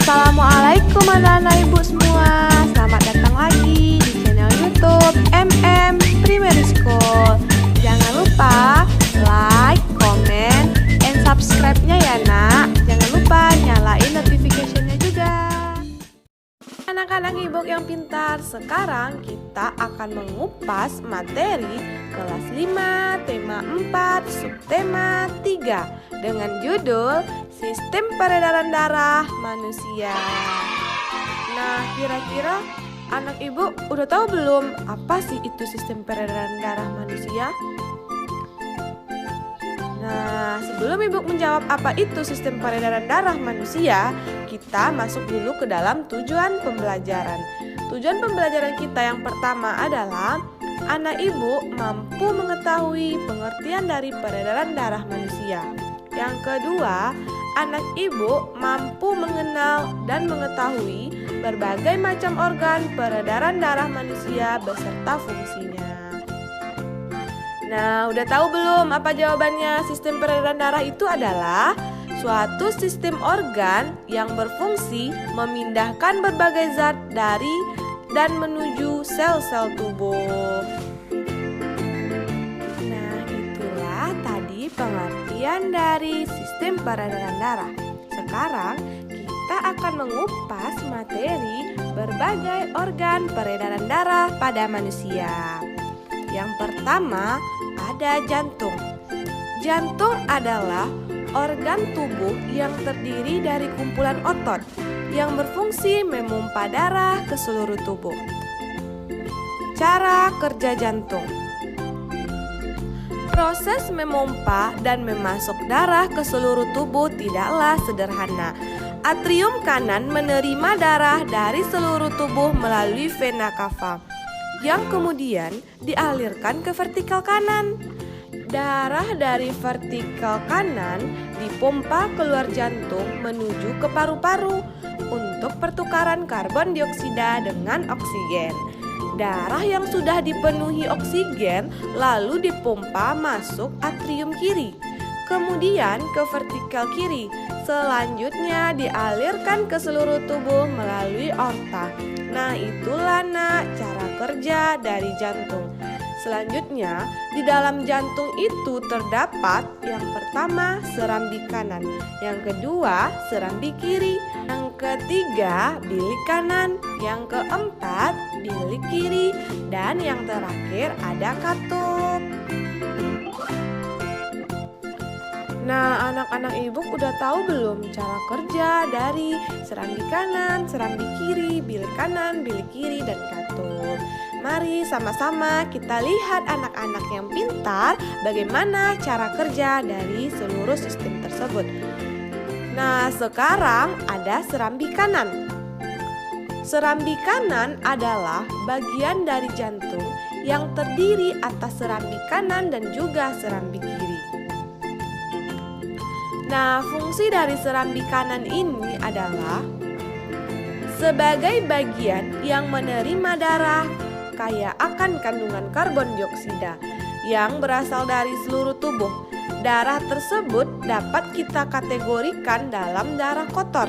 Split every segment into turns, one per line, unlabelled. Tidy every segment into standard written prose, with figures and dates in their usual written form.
Assalamualaikum anak-anak ibu semua. Selamat datang lagi di channel YouTube Primary School. Jangan lupa like, comment, and subscribe-nya ya nak. Jangan lupa nyalain notification-nya juga. Anak-anak ibu yang pintar, sekarang kita akan mengupas materi kelas 5, tema 4, subtema 3 dengan judul Sistem Peredaran Darah Manusia. Nah, kira-kira anak ibu udah tahu belum apa sih itu sistem peredaran darah manusia? Nah, sebelum ibu menjawab apa itu sistem peredaran darah manusia, kita masuk dulu ke dalam tujuan pembelajaran. Tujuan pembelajaran kita yang pertama adalah anak ibu mampu mengetahui pengertian dari peredaran darah manusia. Yang kedua, anak ibu mampu mengenal dan mengetahui berbagai macam organ peredaran darah manusia beserta fungsinya. Nah, udah tahu belum apa jawabannya? Sistem peredaran darah itu adalah suatu sistem organ yang berfungsi memindahkan berbagai zat dari dan menuju sel-sel tubuh. Nah, itulah tadi pengertian dari sistem peredaran darah. Sekarang kita akan mengupas materi berbagai organ peredaran darah pada manusia. Yang pertama ada jantung. Jantung adalah organ tubuh yang terdiri dari kumpulan otot yang berfungsi memompa darah ke seluruh tubuh. Cara kerja jantung. Proses memompa dan memasok darah ke seluruh tubuh tidaklah sederhana. Atrium kanan menerima darah dari seluruh tubuh melalui vena cava, yang kemudian dialirkan ke vertikal kanan. Darah dari vertikal kanan dipompa keluar jantung menuju ke paru-paru untuk pertukaran karbon dioksida dengan oksigen. Darah yang sudah dipenuhi oksigen lalu dipompa masuk atrium kiri, kemudian ke vertikal kiri. Selanjutnya dialirkan ke seluruh tubuh melalui aorta. Nah, itulah nak cara kerja dari jantung. Selanjutnya, di dalam jantung itu terdapat yang pertama serambi kanan, yang kedua serambi kiri, yang ketiga bilik kanan, yang keempat bilik kiri, dan yang terakhir ada katup. Nah, anak-anak ibu udah tahu belum cara kerja dari serambi kanan, serambi kiri, bilik kanan, bilik kiri, dan katup? Mari sama-sama kita lihat anak-anak yang pintar bagaimana cara kerja dari seluruh sistem tersebut. Nah, sekarang ada serambi kanan. Serambi kanan adalah bagian dari jantung yang terdiri atas serambi kanan dan juga serambi kiri. Nah, fungsi dari serambi kanan ini adalah sebagai bagian yang menerima darah kaya akan kandungan karbon dioksida yang berasal dari seluruh tubuh. Darah tersebut dapat kita kategorikan dalam darah kotor.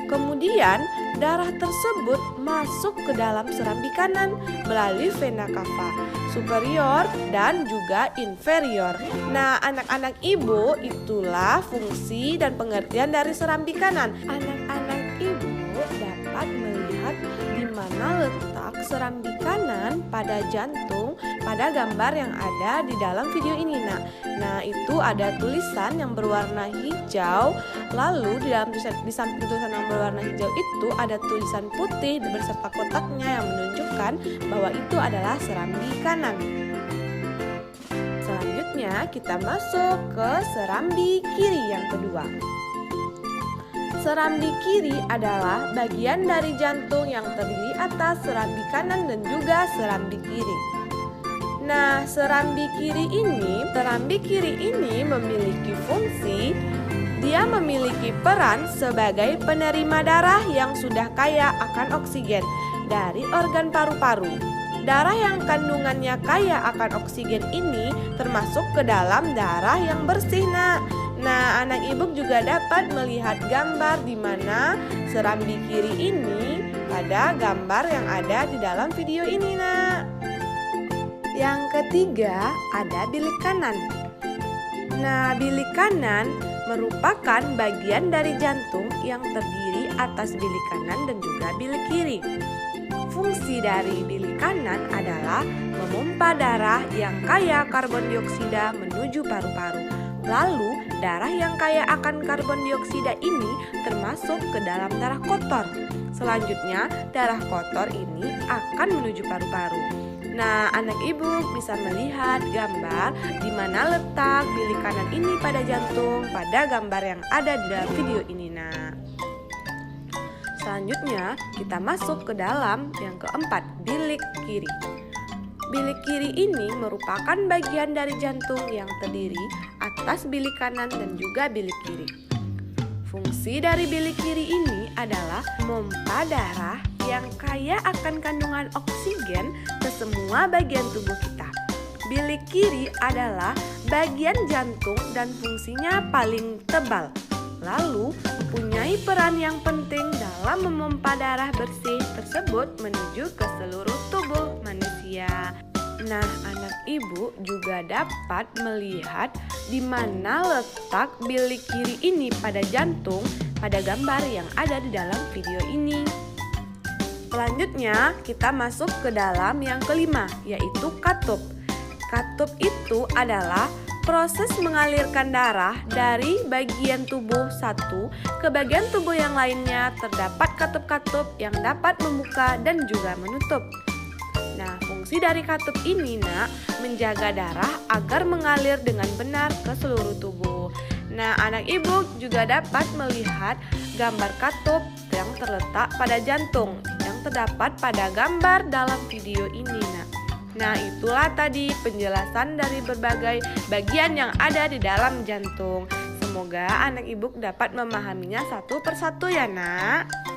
Kemudian, darah tersebut masuk ke dalam serambi kanan melalui vena cava superior dan juga inferior. Nah, anak-anak ibu, itulah fungsi dan pengertian dari serambi kanan. Anak-anak ibu dapat melihat di mana letak serambi kanan pada jantung pada gambar yang ada di dalam video ini nak. Nah, itu ada tulisan yang berwarna hijau. Lalu di samping tulisan yang berwarna hijau itu ada tulisan putih beserta kotaknya yang menunjukkan bahwa itu adalah serambi kanan. Selanjutnya kita masuk ke serambi kiri yang kedua. Serambi kiri adalah bagian dari jantung yang terdiri atas serambi kanan dan juga serambi kiri. Nah, serambi kiri ini memiliki fungsi. Dia memiliki peran sebagai penerima darah yang sudah kaya akan oksigen dari organ paru-paru. Darah yang kandungannya kaya akan oksigen ini termasuk ke dalam darah yang bersih nak. Nah, anak ibu juga dapat melihat gambar di mana serambi kiri ini pada gambar yang ada di dalam video ini, Nak. Yang ketiga, ada bilik kanan. Nah, bilik kanan merupakan bagian dari jantung yang terdiri atas bilik kanan dan juga bilik kiri. Fungsi dari bilik kanan adalah memompa darah yang kaya karbon dioksida menuju paru-paru. Lalu, darah yang kaya akan karbon dioksida ini termasuk ke dalam darah kotor. Selanjutnya, darah kotor ini akan menuju paru-paru. Nah, anak ibu bisa melihat gambar di mana letak bilik kanan ini pada jantung pada gambar yang ada di dalam video ini, Nak. Selanjutnya, kita masuk ke dalam yang keempat, bilik kiri. Bilik kiri ini merupakan bagian dari jantung yang terdiri atas bilik kanan dan juga bilik kiri. Fungsi dari bilik kiri ini adalah memompa darah yang kaya akan kandungan oksigen ke semua bagian tubuh kita. Bilik kiri adalah bagian jantung dan fungsinya paling tebal. Lalu, mempunyai peran yang penting dalam memompa darah bersih tersebut menuju ke seluruh tubuh manusia. Nah, anak ibu juga dapat melihat di mana letak bilik kiri ini pada jantung pada gambar yang ada di dalam video ini. Selanjutnya, kita masuk ke dalam yang kelima, yaitu katup. Katup itu adalah proses mengalirkan darah dari bagian tubuh satu ke bagian tubuh yang lainnya. Terdapat katup-katup yang dapat membuka dan juga menutup. Nah, fungsi dari katup ini, Nak, menjaga darah agar mengalir dengan benar ke seluruh tubuh. Nah, anak ibu juga dapat melihat gambar katup yang terletak pada jantung yang terdapat pada gambar dalam video ini, Nak. Nah, itulah tadi penjelasan dari berbagai bagian yang ada di dalam jantung. Semoga anak ibu dapat memahaminya satu persatu ya, Nak.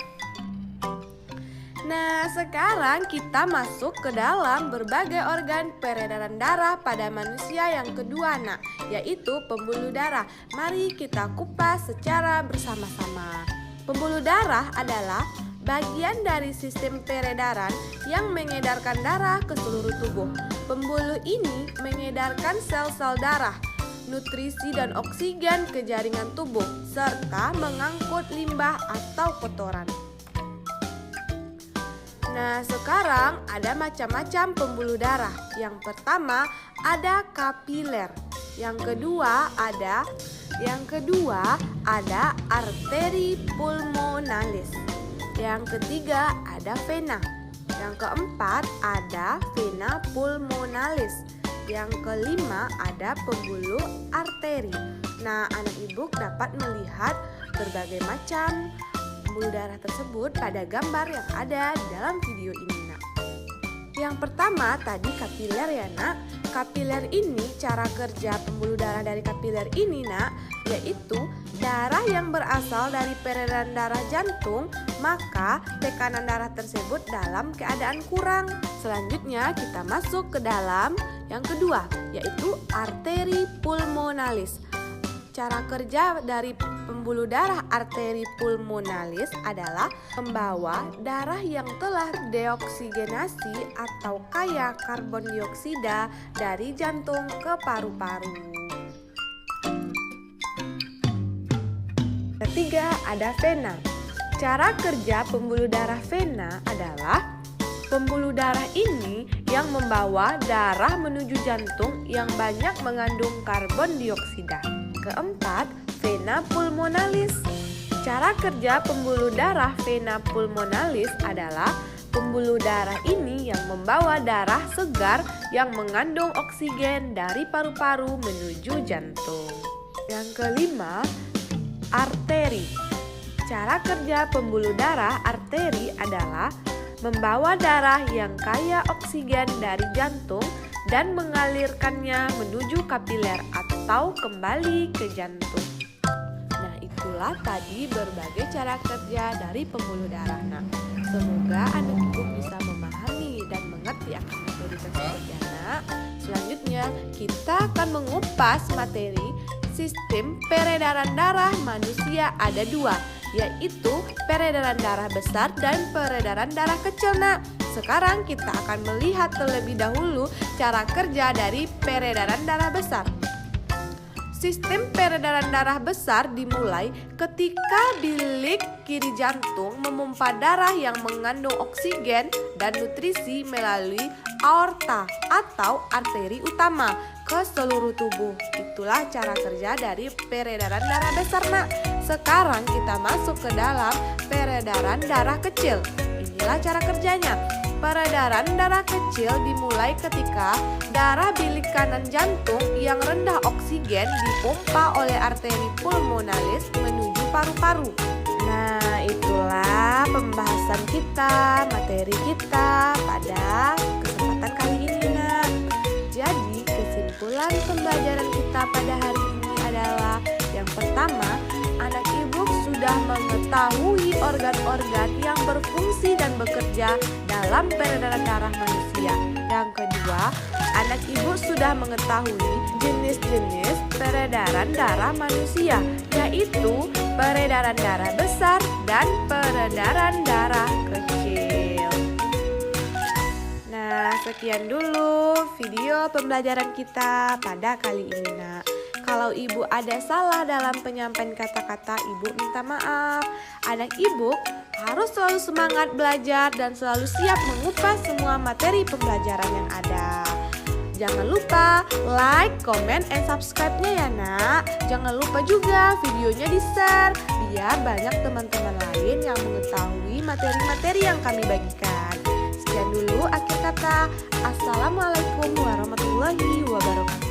Nah, sekarang kita masuk ke dalam berbagai organ peredaran darah pada manusia yang kedua, Nak, yaitu pembuluh darah. Mari kita kupas secara bersama-sama. Pembuluh darah adalah bagian dari sistem peredaran yang mengedarkan darah ke seluruh tubuh. Pembuluh ini mengedarkan sel-sel darah, nutrisi dan oksigen ke jaringan tubuh, serta mengangkut limbah atau kotoran. Nah, sekarang ada macam-macam pembuluh darah. Yang pertama ada kapiler. Yang kedua ada arteri pulmonalis. Yang ketiga ada vena. Yang keempat ada vena pulmonalis. Yang kelima ada pembuluh arteri. Nah, anak ibu dapat melihat berbagai macam pembuluh darah tersebut pada gambar yang ada di dalam video ini, Nak. Yang pertama tadi kapiler ya, Nak. Kapiler ini cara kerja pembuluh darah dari kapiler ini, Nak, yaitu darah yang berasal dari peredaran darah jantung, maka tekanan darah tersebut dalam keadaan kurang. Selanjutnya kita masuk ke dalam yang kedua, yaitu arteri pulmonalis. Cara kerja dari pembuluh darah arteri pulmonalis adalah membawa darah yang telah deoksigenasi atau kaya karbon dioksida dari jantung ke paru-paru. Ketiga, ada vena. Cara kerja pembuluh darah vena adalah pembuluh darah ini yang membawa darah menuju jantung yang banyak mengandung karbon dioksida. Keempat, vena pulmonalis. Cara kerja pembuluh darah vena pulmonalis adalah pembuluh darah ini yang membawa darah segar yang mengandung oksigen dari paru-paru menuju jantung. Yang kelima, arteri. Cara kerja pembuluh darah arteri adalah membawa darah yang kaya oksigen dari jantung dan mengalirkannya menuju kapiler atau kembali ke jantung. Nah, itulah tadi berbagai cara kerja dari pembuluh darah. Nah, semoga anak ibu bisa memahami dan mengerti akan materi tersebut ya, Nak. Selanjutnya kita akan mengupas materi Sistem peredaran darah manusia ada dua, yaitu peredaran darah besar dan peredaran darah kecil, Nak. Sekarang kita akan melihat terlebih dahulu cara kerja dari peredaran darah besar. Sistem peredaran darah besar dimulai ketika bilik kiri jantung memompa darah yang mengandung oksigen dan nutrisi melalui aorta atau arteri utama ke seluruh tubuh. Itulah cara kerja dari peredaran darah besar, Nak. Sekarang kita masuk ke dalam peredaran darah kecil. Inilah cara kerjanya. Peredaran darah kecil dimulai ketika darah bilik kanan jantung yang rendah oksigen dipompa oleh arteri pulmonalis menuju paru-paru. Nah, itulah pembahasan kita, materi kita pada kesempatan kali ini, Nak. Jadi, kesimpulan pembelajaran kita pada hari ini adalah yang pertama, anak ibu sudah mengetahui organ-organ yang berfungsi dan bekerja dalam peredaran darah manusia. Yang kedua, anak ibu sudah mengetahui jenis-jenis peredaran darah manusia, yaitu peredaran darah besar dan peredaran darah kecil. Nah, sekian dulu video pembelajaran kita pada kali ini, Nak. Kalau ibu ada salah dalam penyampaian kata-kata, ibu minta maaf. Anak ibu harus selalu semangat belajar dan selalu siap mengupas semua materi pembelajaran yang ada. Jangan lupa like, comment, and subscribe-nya ya, Nak. Jangan lupa juga videonya di-share biar banyak teman-teman lain yang mengetahui materi-materi yang kami bagikan. Sekian dulu akhir kata. Assalamualaikum warahmatullahi wabarakatuh.